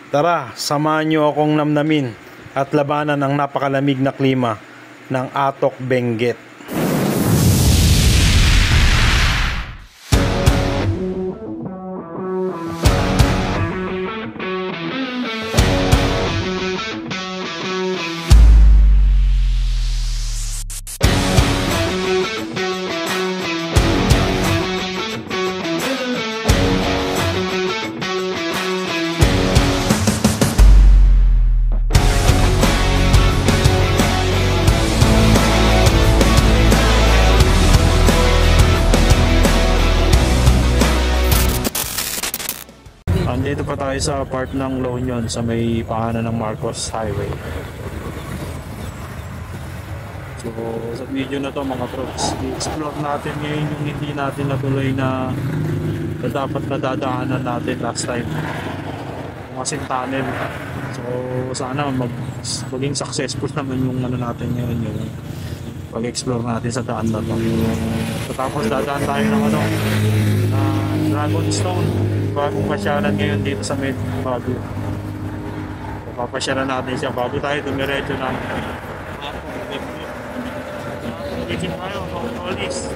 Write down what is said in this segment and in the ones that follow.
Tara, samahan niyo akong namnamin at labanan ang napakalamig na klima ng Atok, Benguet. Andito pa tayo sa part ng La Union sa may paanan ng Marcos Highway. So sa video na to mga trops, i-explore natin ngayon yung hindi natin natuloy na dapat nadadaanan natin last time, yung Asin Tunnel. So sana maging successful naman yung ano natin ngayon, yung pag-explore natin sa daan na to. So, tapos dadaan tayo ng Dragonstone, bagong pasyalan ngayon dito sa may Baguio. So, papasyalan natin siya bago tayo dumiretso ng Tingin tayo, Mount Hollis.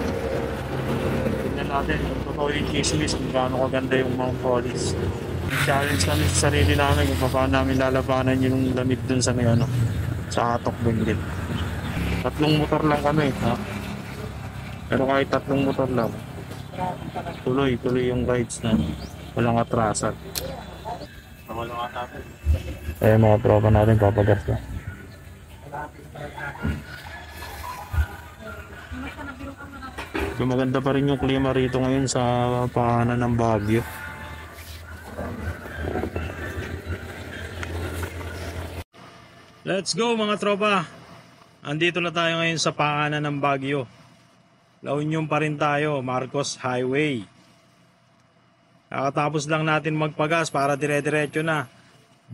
Tingnan natin kung totoo yung chismis, kung gaano kaganda yung Mount Hollis. Challenge kami sa sarili namin kung paano namin lalabanan yung lamig dun sa may sa Atok, Benguet. 3 motor lang kami, ha? Pero kahit 3 motor lang, tuloy yung rides na walang atrasan. Mga tropa natin papagas na. So, maganda pa rin yung klima rito ngayon sa paanan ng Baguio. Let's go mga tropa! Andito na tayo ngayon sa paanan ng Baguio. La Union pa rin tayo, Marcos Highway. Kakatapos lang natin magpagas para dire-diretso na.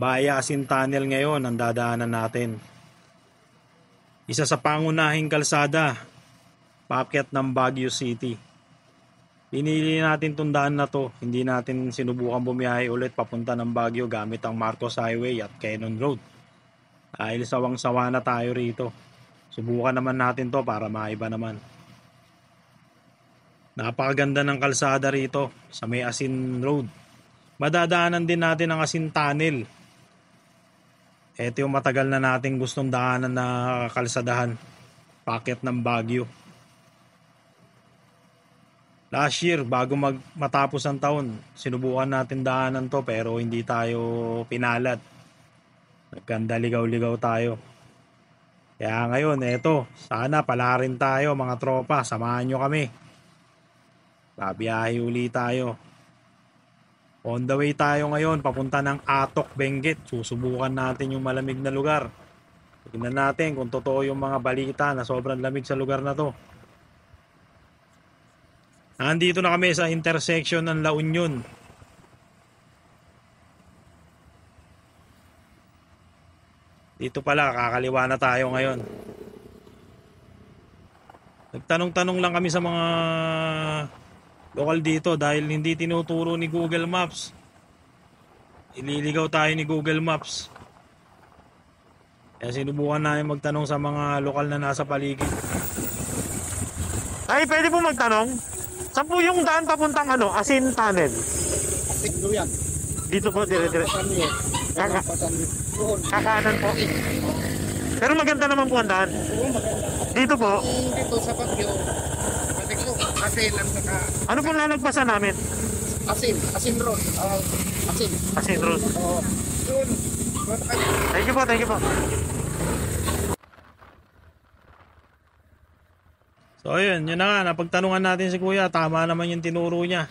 Via Asin Tunnel ngayon ang dadaanan natin. Isa sa pangunahing kalsada, paakyat ng Baguio City. Pinili natin itong daan na to. Hindi natin sinubukan bumiyahe ulit papunta ng Baguio gamit ang Marcos Highway at Cannon Road. Dahil sawang-sawa na tayo rito. Subukan naman natin to para maiba naman. Napakaganda ng kalsada rito sa may Asin Road. Madadaanan din natin ang Asin Tunnel. Ito yung matagal na nating gustong daanan na kalsadahan. Paakyat ng Baguio. Last year, bago matapos ang taon, sinubukan natin daanan to pero hindi tayo pinalad. Nagkanda ligaw-ligaw tayo. Kaya ngayon, eto, sana pala rin tayo mga tropa, samahan nyo kami. Babiyahe uli tayo. On the way tayo ngayon, papunta ng Atok, Benguet. Susubukan natin yung malamig na lugar. Tignan natin kung totoo yung mga balita na sobrang lamig sa lugar na to. Nandito na kami sa intersection ng La Union. Dito pala, kakaliwa na tayo ngayon. Nagtanong-tanong lang kami sa mga lokal dito dahil hindi tinuturo ni Google Maps. Ililigaw tayo ni Google Maps. Kaya sinubukan namin magtanong sa mga lokal na nasa paligid. Ay, pwede po magtanong? Saan po yung daan papuntang Asin Tunnel? Dito yan. Dito po, dire-dire. Kakanan po. Pero maganda naman po ang daan. Dito po. Dito sa Baguio. Asin ang saka... Ano po lalagpasan namin? Asin Road. Asin Road. Oo. Doon. Thank you po, thank you po. So ayun, yun na nga, napagtanungan natin si Kuya, tama naman yung tinuro niya.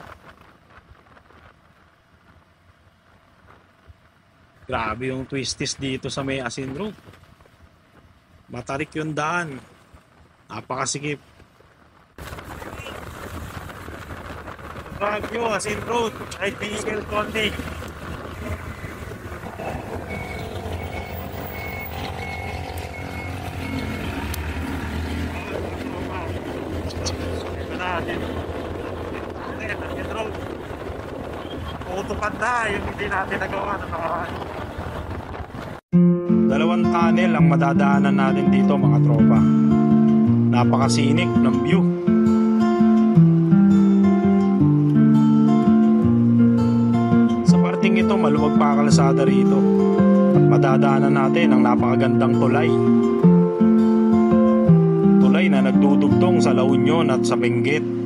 Grabe yung twisties dito sa may Asin Road. Matarik yung daan. Napakasikip. Baguio, Asin Road. Right vehicle konti. Ito na, Asin Road. Utupad na yung hindi natin nagawa ng nakaraan. Tacloban Tunnel ang madadaanan natin dito mga tropa. Napakasinik ng view. Sa parting ito maluwag pa kalsada rito at madadaanan natin ang napakagandang tulay. Tulay na nagdudugtong sa La Union at sa Benguet.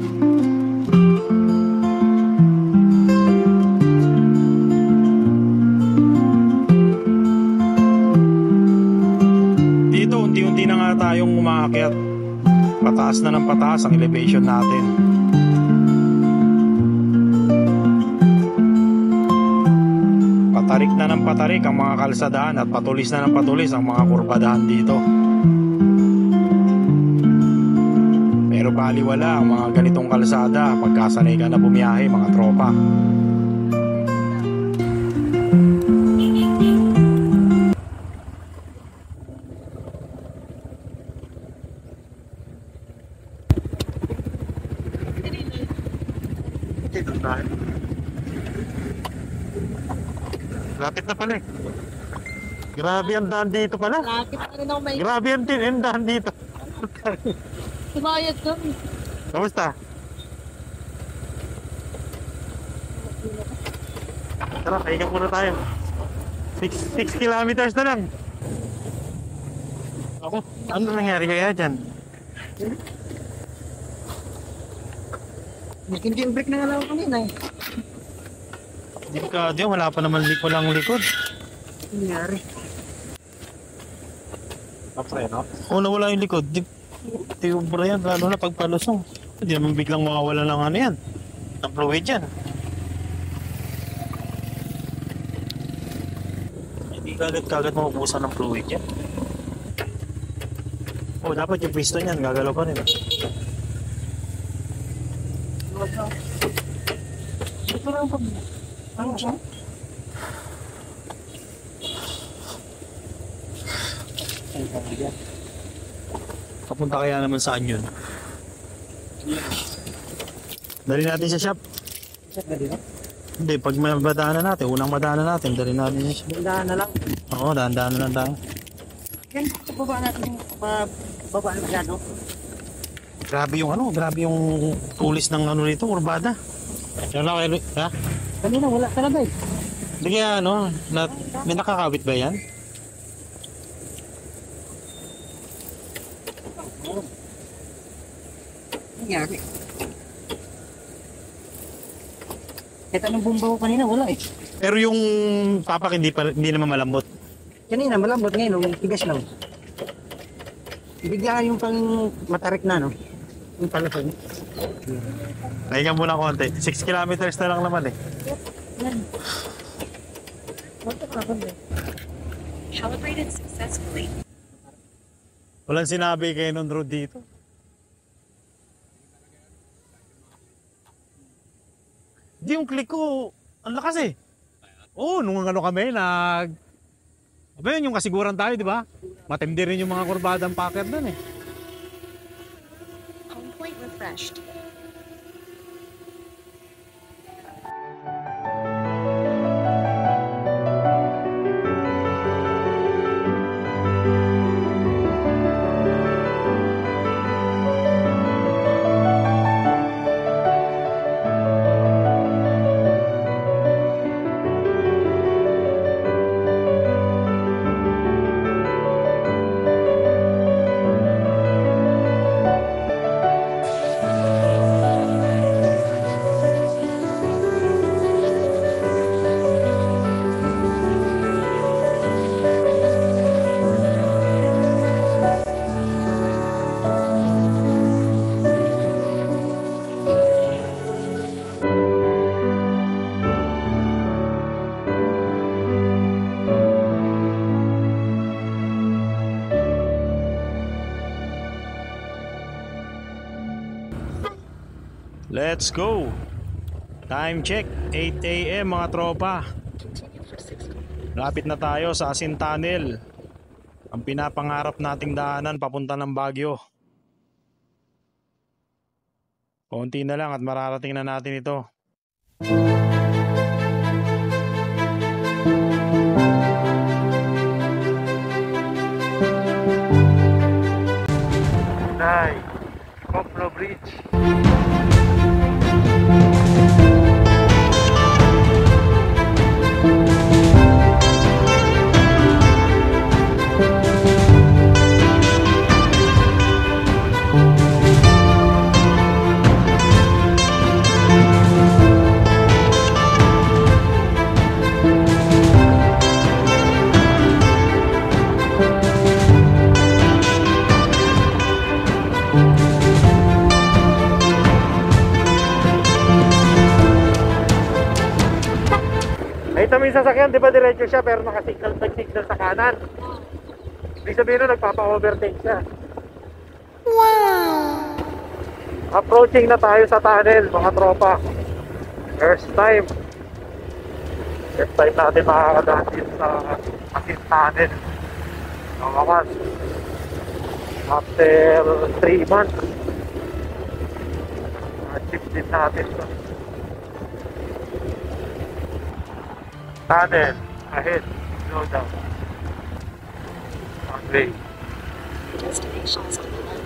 Unti-unti na nga tayong umaakyat. Pataas na ng pataas ang elevation natin. Patarik na ng patarik ang mga kalsadaan at patulis na ng patulis ang mga kurbadahan dito. Pero baliwala ang mga ganitong kalsada pagkasanay ka na bumiyahe mga tropa. Lapit na pala eh. Grabe ang daan dito pala. Lapit na rin ako may Grabe ang daan dito. sumayad doon. Kamusta? Tara, pahinga muna tayo. 6 kilometers na lang. Ako, ano nangyari kaya dyan? Naging break na nga lang ako kanina eh. Delikado yun, wala pa naman walang likod. Nangyari. Napreno? Oo, nawala yung likod. Di ubra yan, lalo na pagpalusong. Hindi naman biglang mawawala ng ano yan. Ng fluid yan. Hindi kagad maubusan ng fluid yan. Oh, dapat yung piston yan, gagalaw pa rin. Ito lang pag... Ano siya? Papunta kaya naman saan yun? Dali natin sa shop. Check na dito? Hindi, pag madaanan natin, unang madaanan natin, dali natin sa shop. Dahan na lang. Oo, dahan-dahan na lang tayo. Yan, sa baba natin yung baba ng gano. Grabe yung tulis ng ano nito, urbada. Yan na kayo, ha? Kanina wala talaga eh. Hindi kaya may nakakawit ba yan? Nangyari. Kahit anong bumba ko kanina wala eh. Pero yung papak hindi naman malambot. Kanina malambot, ngayon yung tigas lang. Bigla yung pang matarik na no. Yung palasag. Nahinga muna konti. 6 kilometers na lang naman eh. Yan. Wala ka ba? Calibrated successfully. Walang sinabi kayo nung road dito. Di yung click ko, ang lakas eh. Oo, nung ano kami, Aba yun, yung kasiguran tayo, di ba? Matindi rin yung mga kurbadang packet doon eh. Home point refreshed. Let's go! Time check, 8 AM mga tropa. Lapit na tayo sa Asin Tunnel. Ang pinapangarap nating daanan papunta ng Baguio. Konti na lang at mararating na natin ito. Bridge. Nakita mo yung sasakyan, di ba diretso siya pero nag-signal sa kanan. Ibig sabihin nun, nagpapa-overtake siya. Wow! Approaching na tayo sa tunnel, mga tropa. First time natin makakadaan dito sa Asin Tunnel. Nakakas. After 3 months, na-achieve din natin ito. Tunnel, ahead, slow down. One way. Destinations on the left.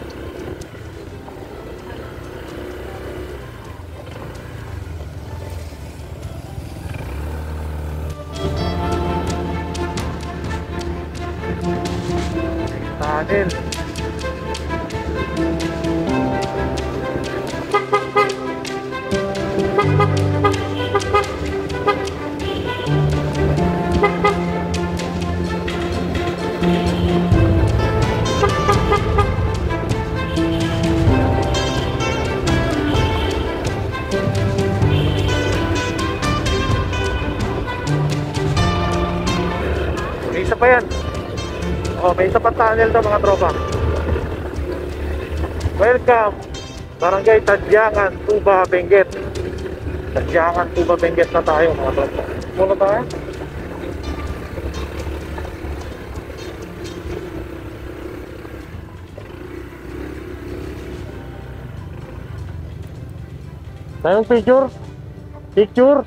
Tunnel. May isa pa yan. Oh, may isa pa tunnel to mga tropa. Welcome, Barangay Tadyangan, Tuba, Benguet. Tadyangan, Tuba, Benguet na tayo mga tropa. Muna tayo. Tayong picture? Picture?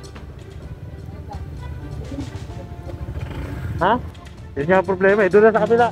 Ha? Yun nga ang problema eh. Doon na sa kabila.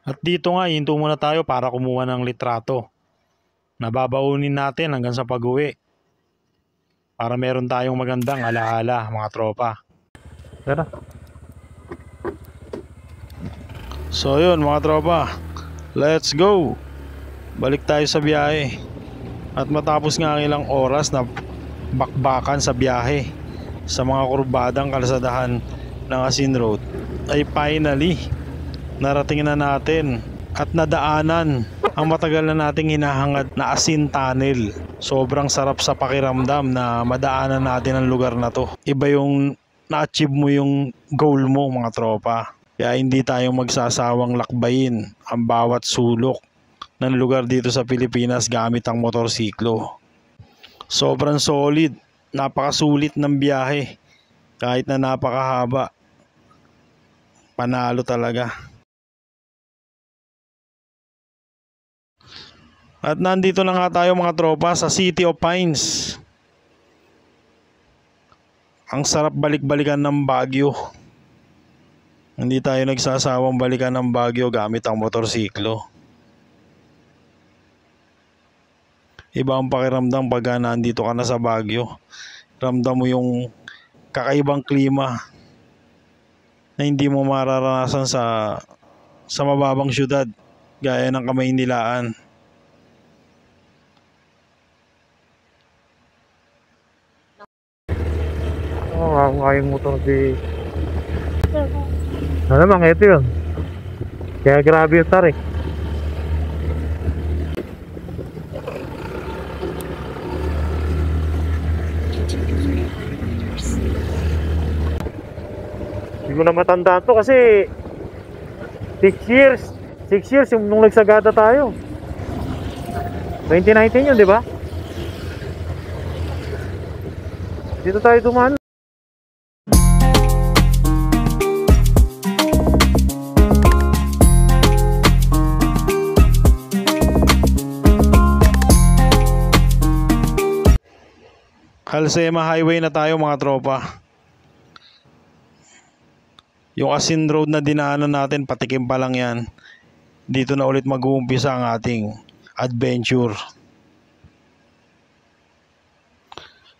At dito nga, hinto muna tayo para kumuha ng litrato. Nababaunin natin hanggang sa pag-uwi. Para meron tayong magandang alaala, mga tropa. Tara. So yun mga tropa, let's go! Balik tayo sa biyahe. At matapos nga ang ilang oras na bakbakan sa biyahe sa mga kurbadang kalsadahan ng Asin Road, ay finally narating na natin at nadaanan ang matagal na nating hinahangad na Asin Tunnel. Sobrang sarap sa pakiramdam na madaanan natin ang lugar na to. Iba yung na-achieve mo yung goal mo mga tropa. Kaya hindi tayo magsasawang lakbayin ang bawat sulok ng lugar dito sa Pilipinas gamit ang motorsiklo. Sobrang solid, napakasulit ng biyahe kahit na napakahaba. Panalo talaga. At nandito na nga tayo mga tropa sa City of Pines. Ang sarap balik-balikan ng Baguio. Hindi tayo nagsasawang balikan ng Baguio gamit ang motorsiklo. Iba ang pakiramdam pag nandito ka na sa Baguio. Ramdam mo yung kakaibang klima na hindi mo mararanasan sa mababang syudad gaya ng Kamaynilaan. Ako kayong motor di... Ano naman, ito yun. Kaya grabe yung tarik. ko na matandaan to kasi 6 years. 6 years yung nung nagsagada tayo. 2019 yun, di ba? Dito tayo dumaan. Halsema Highway na tayo mga tropa. Yung Asin Road na dinaanan natin, patikim pa lang yan. Dito na ulit mag-uumpisa ang ating adventure.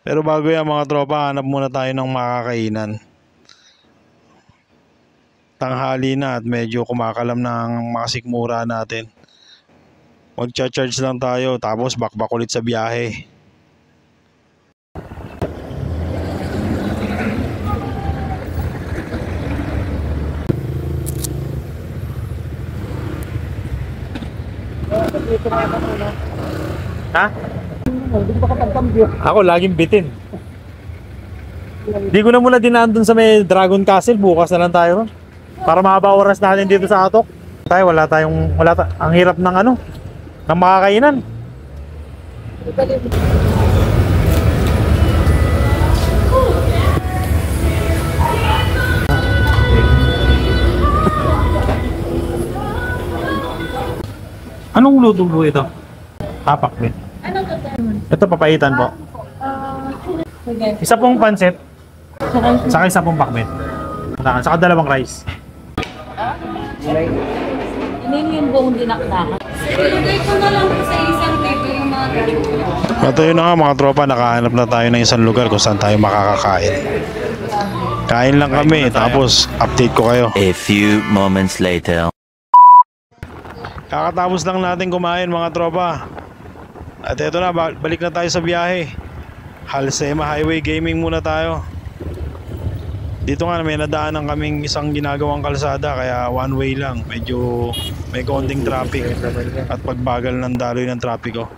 Pero bago yan mga tropa, hanap muna tayo ng makakainan. Tanghali na at medyo kumakalam ng mga sikmura natin. Magcha-charge lang tayo tapos bakbak ulit sa biyahe. Ha? Ako laging bitin. Di ko na muna dinaan dun sa may Dragon Castle. Bukas na lang tayo ron. Para mahaba oras natin dito sa Atok. Ang hirap ng ng makakainan. Anong luto po ito? Papakbit. Ito papaitan po. Isa pong pansit. Saka isa pong pakbit. Saka dalawang rice. Hindi yung buong dinakdakan. Ilagay ko na lang sa isang table yung mga ganito. At yun na nga mga tropa, nakahanap na tayo ng isang lugar kung saan tayo makakakain. Kain lang kami, tapos update ko kayo. A few moments later. Kakatapos lang natin kumain mga tropa. At eto na, balik na tayo sa biyahe. Halsema Highway Gaming muna tayo. Dito nga may nadaanan kaming isang ginagawang kalsada, kaya one way lang. Medyo may konting traffic at pagbagal ng daloy ng trapiko.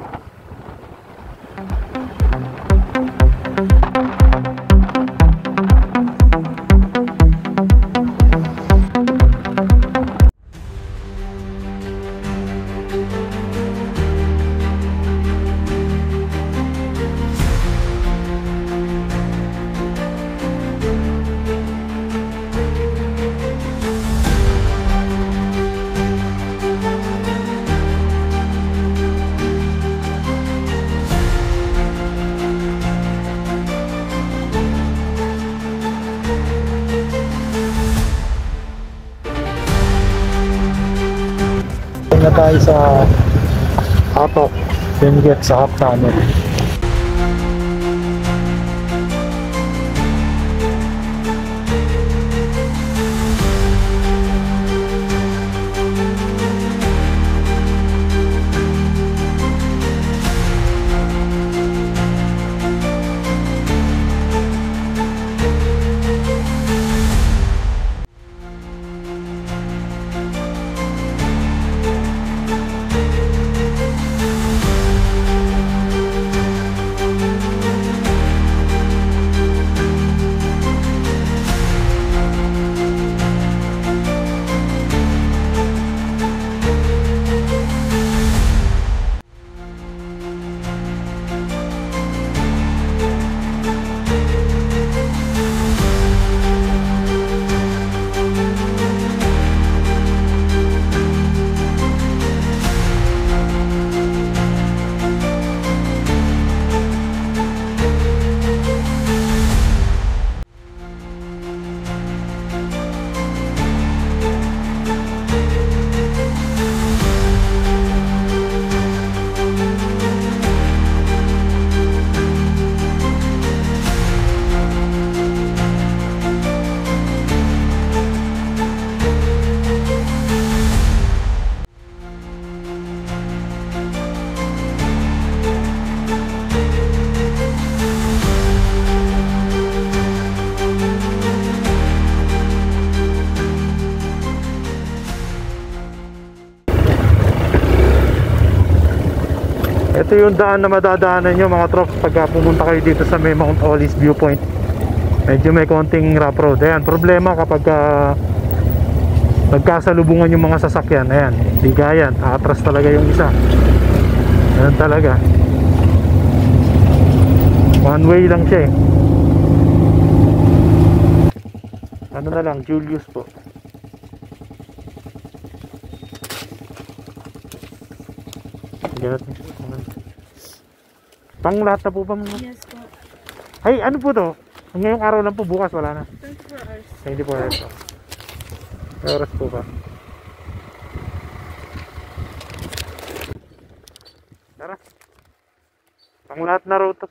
Na tayo sa Atok, Benguet sa Half Tunnel. Ito yung daan na madadaanan nyo mga trops pagka pumunta kayo dito sa may Mount Olive Viewpoint. medyo may konting rough road. Ayan, problema kapag nagkasalubungan yung mga sasakyan. Ayan, di gayan, atras talaga yung isa. Ayan talaga, one way lang siya eh. Ano na lang, Julius po. Ganun. Pang lahat na po ba? Yes po. Ay, ano po to? Ngayong araw lang po, bukas wala na. 24 hours. 24 hours po. May oras po ba? Tara. Pang lahat na road to.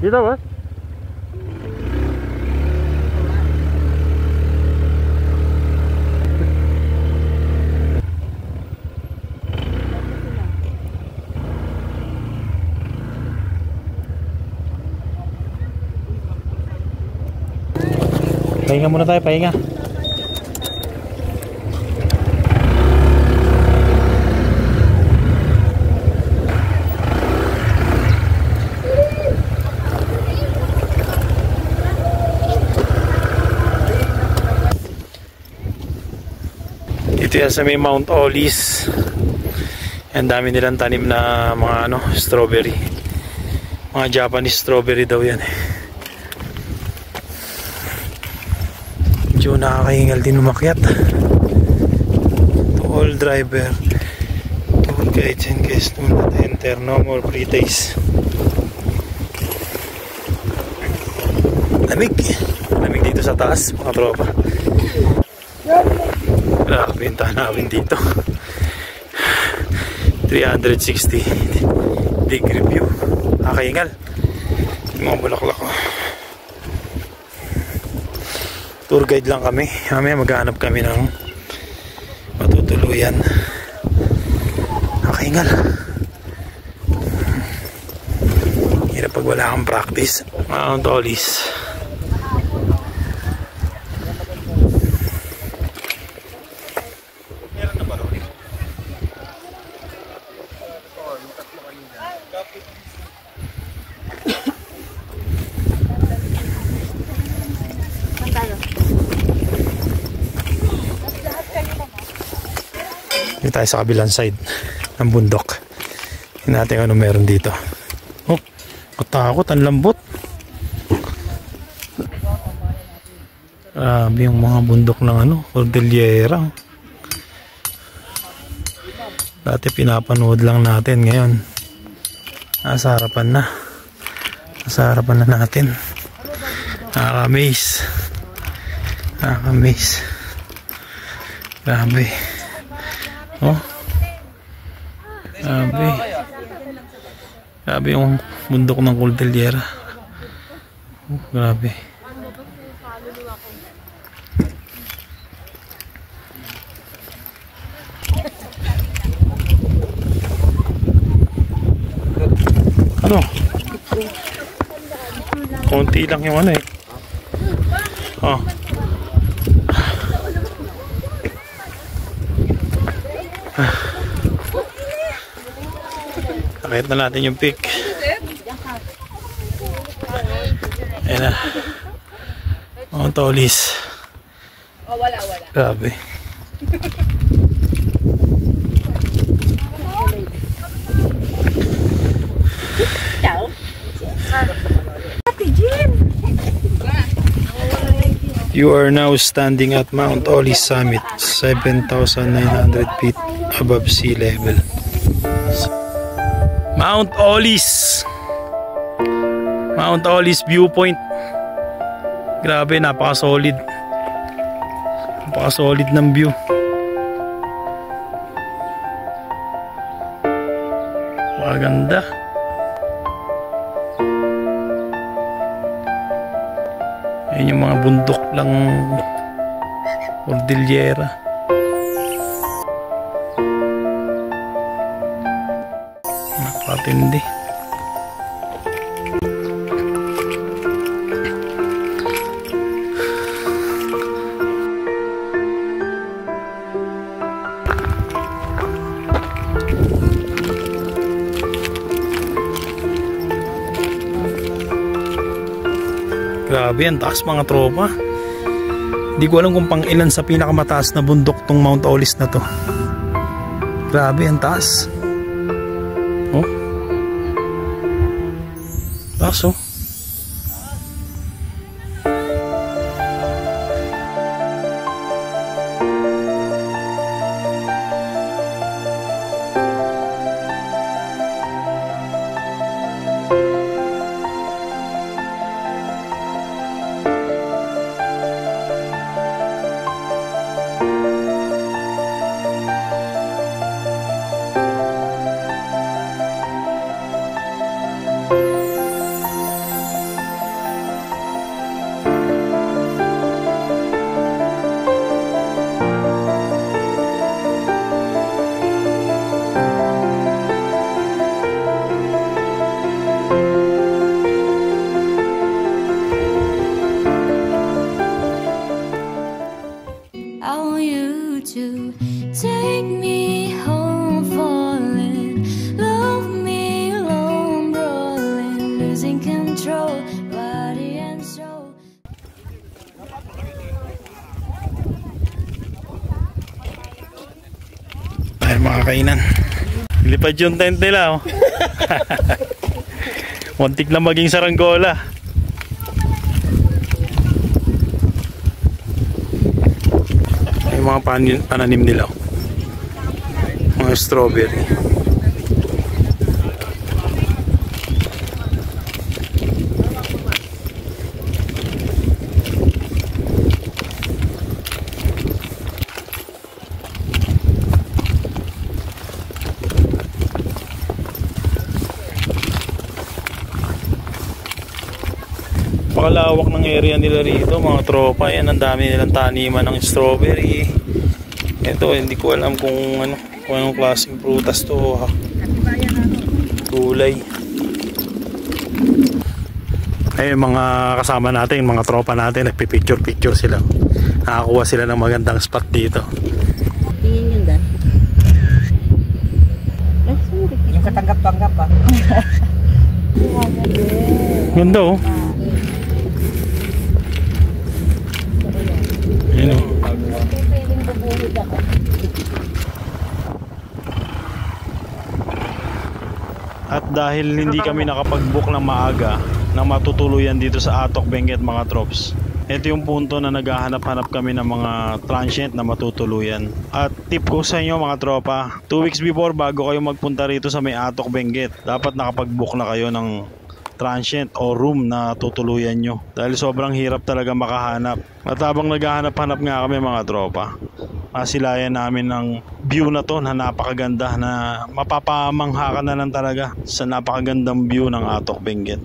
Dito ba? Pahinga muna tayo, pahinga. Dito yan sa may Mount Olis. Ang dami nilang tanim na mga strawberry. Mga Japanese strawberry daw yan eh. Medyo nakakahingal din umakyat. To all driver, tour guides and guests do not enter, no more pre-taste. Lamig dito sa taas mga tropa. Grabe yung tanawin dito. 360 degree view. Nakakahingal yung mga bulaklak. Tour guide lang kami. Mamaya maghanap kami ng matutuluyan. Nakahingal. Hirap pag wala kang practice. Mount Olis. Tayo sa kabilang side ng bundok. Tingnan natin ano meron dito. Oh, katakot, ang lambot. Grabe yung mga bundok ng Cordillera. Dati pinapanood lang natin, ngayon nasa harapan na. Nasa harapan na natin. Nakaka-amaze. Nakaka-amaze. Grabe. Oh. Grabe. Grabe yung bundok ng Cordillera. Oh, grabe. Ano? Konti lang yung eh. Oh. Nakita na natin yung peak. Ayan na. Mount Olis. Oh, wala. Grabe. You are now standing at Mount Olis summit, 7,900 feet above sea level. Mount Olis. Mount Olis viewpoint. Grabe, napaka-solid. Napaka-solid ng view. Maganda. Ayun yung mga bundok lang Cordillera. Nakatindi. Grabe, ang taas mga tropa. Hindi ko alam kung pang ilan sa pinakamataas na bundok tong Mount Olis na to. Grabe, ang taas. Oh. Taas oh. I want you to take me home, falling, love me alone, rolling, losing control, body and soul. Ay, mga kainan. Lipad yung tent nila oh. Muntik na maging saranggola. Ay, mga pananim nila oh. Mga strawberry. Pakalawak ng area nila rito mga tropa. Yan, ang dami nilang taniman ng strawberry. Ito, hindi ko alam kung anong klaseng prutas to ha. Gulay. Ay, mga kasama natin, mga tropa natin, nagpipicture sila. Nakakuha sila ng magandang spot dito. Tingin yun dan. Yung katanggap-tanggap pa. Ganda oh. Ayun oh. Pipiling bubuhid ako. At dahil hindi kami nakapag-book ng maaga na matutuluyan dito sa Atok Benguet mga trops, ito yung punto na naghahanap-hanap kami ng mga transient na matutuluyan. At tip ko sa inyo mga tropa, 2 weeks before bago kayo magpunta rito sa may Atok Benguet, dapat nakapag-book na kayo ng transient o room na tutuluyan nyo. Dahil sobrang hirap talaga makahanap. At habang naghahanap-hanap nga kami mga tropa, masilayan namin ng view na to na napakaganda, na mapapamangha ka na lang talaga sa napakagandang view ng Atok Benguet.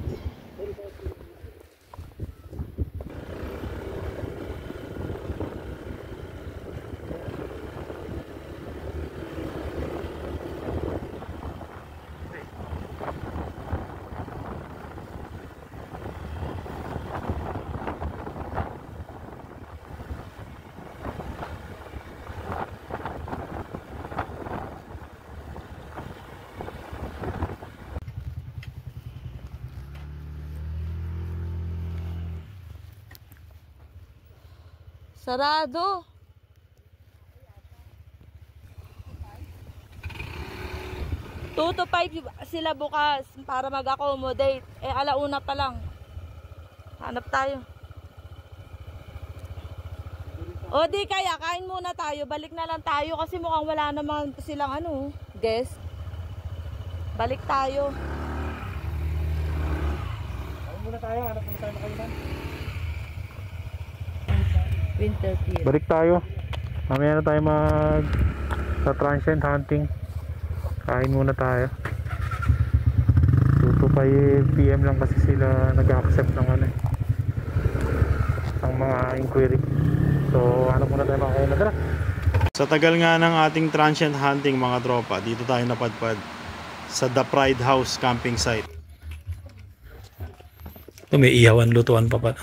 Sarado. Two to 5 sila bukas para mag-accommodate. Alauna pa lang. Hanap tayo. O di kaya, kain muna tayo. Balik na lang tayo kasi mukhang wala naman silang guest. Balik tayo. Kain muna tayo, hanap muna tayo makainan. Winter field. Balik tayo. Mamaya na tayo sa transient hunting. Kain muna tayo. 2 to 5 PM lang kasi sila nag-accept ng ng mga inquiry. So hanap muna tayo mga kainan. Tara. Sa tagal nga ng ating transient hunting mga tropa, dito tayo napadpad sa The Pride House camping site. Ito may ihawan, lutuan pa pala.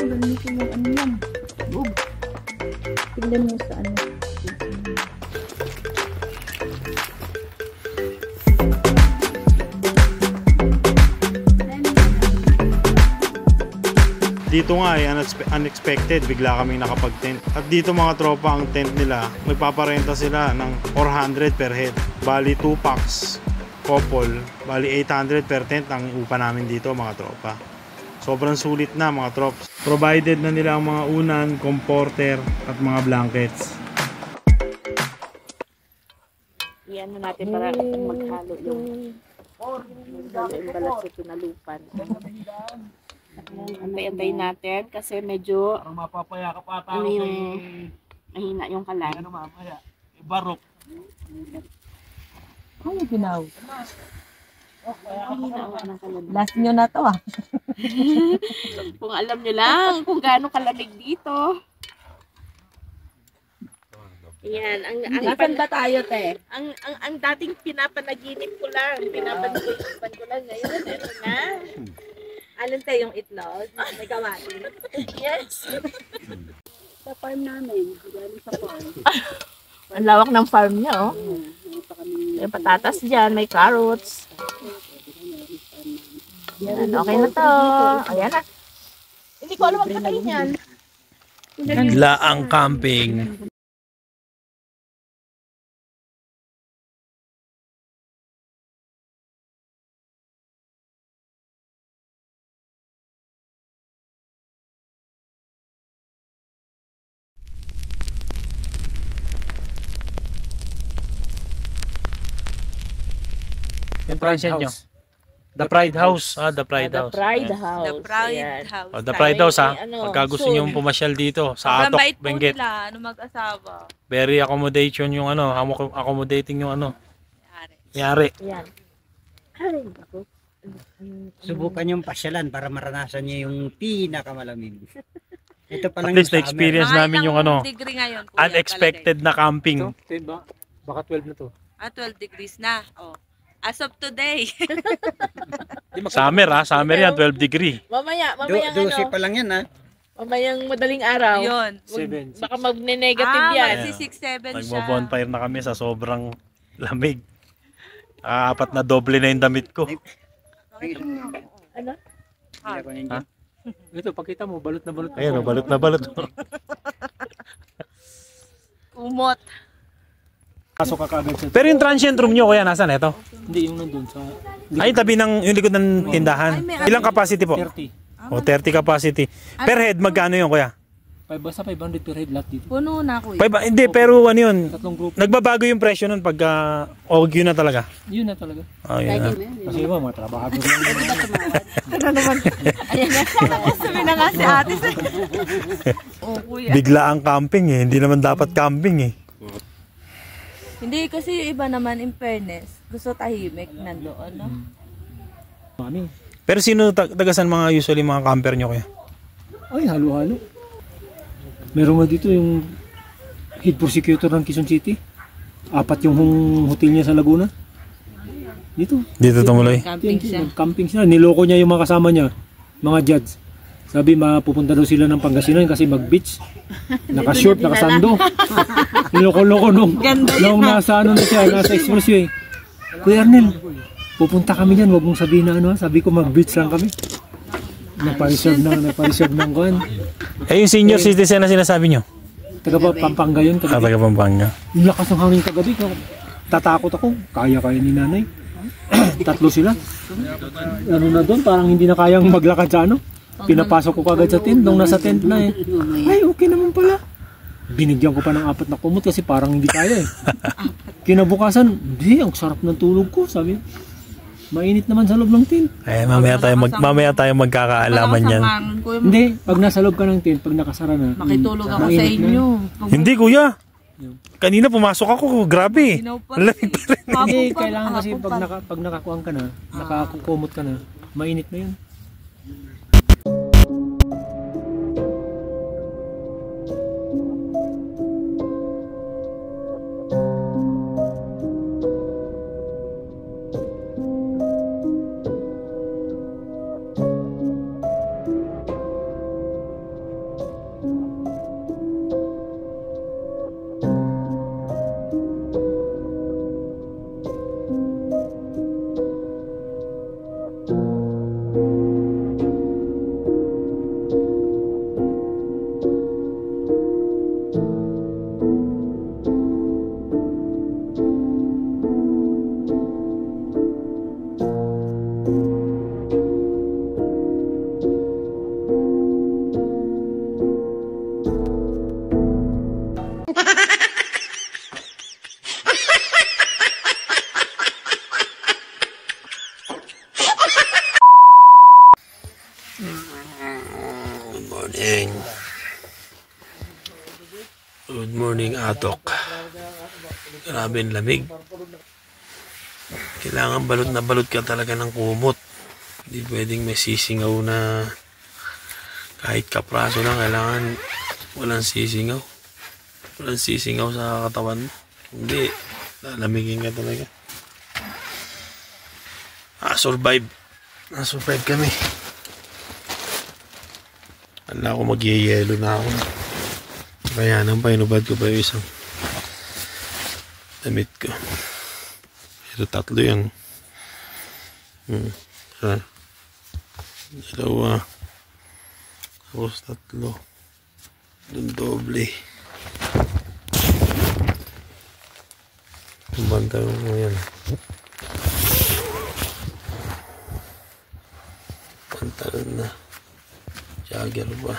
Gamitin mo yan. Tignan mo sa Dito nga unexpected, bigla kaming nakapag-tent. At dito mga tropa, ang tent nila, magpaparenta sila ng 400 per head. Bali 2 packs, couple, bali 800 per tent ang upa namin dito mga tropa. Sobrang sulit na mga trops. Provided na nila ang mga unan, comforter at mga blankets. Iyan na natin para maghalo yung balat sa tinalupan. Antay-antay natin kasi medyo ano yung mahina yung kalan. Barok. Ano ginaw? Last nyo na to Kung alam nyo lang kung gaano kalamig dito. Yan, Nasaan ba tayo, te? Ang dating pinapanaginip ko lang, pinapanaginip ko lang ngayon, ito na. Alin tayo yung itlog? May kawali. Yes. Sa farm namin, galing sa farm. Ang lawak ng farm niya, oh. May patatas dyan, may carrots. Yan, okay na to. Ayan na. Hindi ko alam ang katayin yan. Bigla ang camping. Yung transient nyo. The Pride House. The Pride House. The Pride House. The Pride Ayan. House. The Pride House Ano, Pagka gusto nyo pumasyal dito sa Sobrang Atok, bait po Benguet. nila, mag-asawa. Very accommodation yung accommodating yung yari. Ayan. Subukan yung pasyalan para maranasan niya yung pinakamalamig. Ito pa At lang least yung na-experience Mga namin yung ilang degree ngayon, kuya, unexpected na camping. Baka 12 na to. palagay? 12 degrees na. Oh. As of today. Summer Summer yan, 12 degree. Mamayang Dosi pa lang yan ha. mamayang madaling araw. Yun. Baka magne-negative yan. Magsi 6-7 siya. Nagbo-bonfire na kami sa sobrang lamig. Apat na doble na yung damit ko. Ano? Ha? Ito, pakita mo, balot na balot. Ayun, balot na balot. Kumot. Pasok ka kaagad sa... Pero yung transient room nyo, kuya, nasaan ito? Hindi, yung nandun sa... Ay, tabi ng yung likod ng tindahan. Ilang capacity po? 30. O, 30 capacity. Per head, magkano yun, kuya? Basta 500 per head lahat dito. Puno na, kuya. Hindi, pero ano yun? Tatlong group. Nagbabago yung presyo nun pagka OG na talaga. Yun na talaga. Oh, yun na. Kasi iba, mga trabahador lang. Sabi na nga si ate. Oh, kuya. Bigla ang camping hindi naman dapat camping Hindi kasi iba naman in fairness. Gusto tahimik nandoon, no? Mami. Pero sino tagasan mga usually mga camper nyo kuya? Ay, halo-halo. Meron nga dito yung head prosecutor ng Quezon City. 4 yung hotel niya sa Laguna. Dito. Dito tumuloy. Camping siya. Camping siya. Niloko niya yung mga kasama niya. Mga judge. Sabi, mapupunta daw sila ng Pangasinan kasi mag-beach. Naka-short, naka-sando. Niloko-loko nung nasa ano na siya, nasa expressway. Kuya Arnel, pupunta kami dyan. Huwag mong sabihin na ano. Sabi ko, mag-beach lang kami. Nagpa-reserve ng kuhan. Yung senior citizen na sinasabi nyo? Taga Pampanga yun. Taga Pampanga. Yung lakas ng hangin kagabi, tatakot ako. Kaya-kaya ni nanay. 3 sila. Ano na doon, parang hindi na kayang maglakad sa ano. Pinapasok ko kagad sa tent. Nung nasa tent na ay okay naman pala. Binigyan ko pa ng 4 na kumot kasi parang hindi kaya Kinabukasan, hindi, ang sarap ng tulog ko. Sabi, mainit naman sa loob ng tent. Mamaya tayo magkakaalaman yan. Hindi, pag nasa loob ka ng tent, pag nakasara na. Makitulog ako sa inyo. Hindi kuya. Kanina pumasok ako, grabe. Lamig pa rin. Hindi, kailangan kasi pag nakakuhaan ka na, nakakukumot ka na, mainit na yun. Good morning, Atok. Grabe ang lamig. Kailangan balot na balot ka talaga ng kumot. Hindi pwedeng may sisingaw na kahit kapraso lang. Kailangan walang sisingaw. Walang sisingaw sa katawan mo. Hindi. Lalamigin ka talaga. Survive. Survive kami. Wala ako magyayelo na ako. Kaya nang painubad ko pa yung isang damit ko. Pero 3 yan. Dalawa. Tapos 3. Doon doble. Bantay mo yan. Pantalon na. Jagger ba?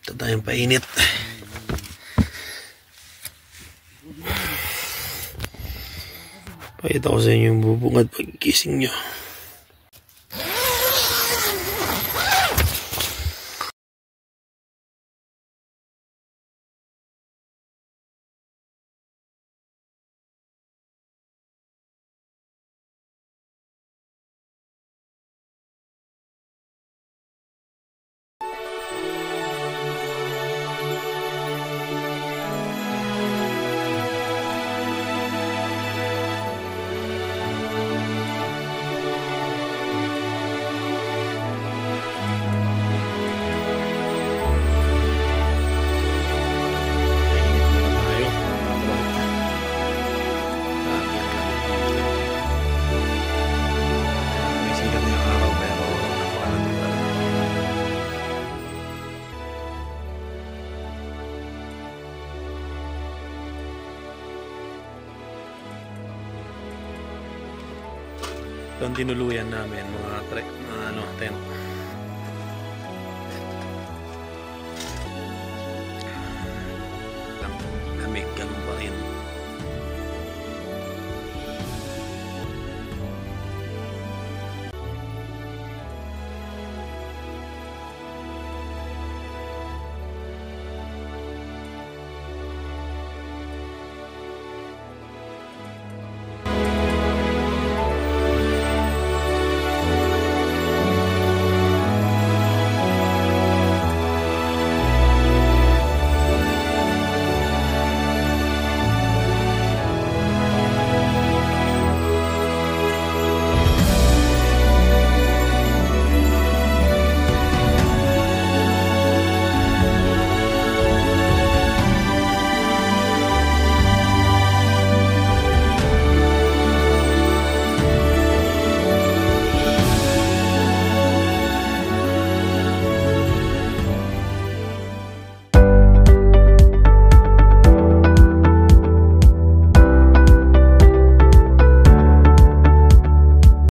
Ito tayong painit. Pakita ko sa inyo yung bubungad pagkising nyo. Ito ang tinuluyan namin mga tent.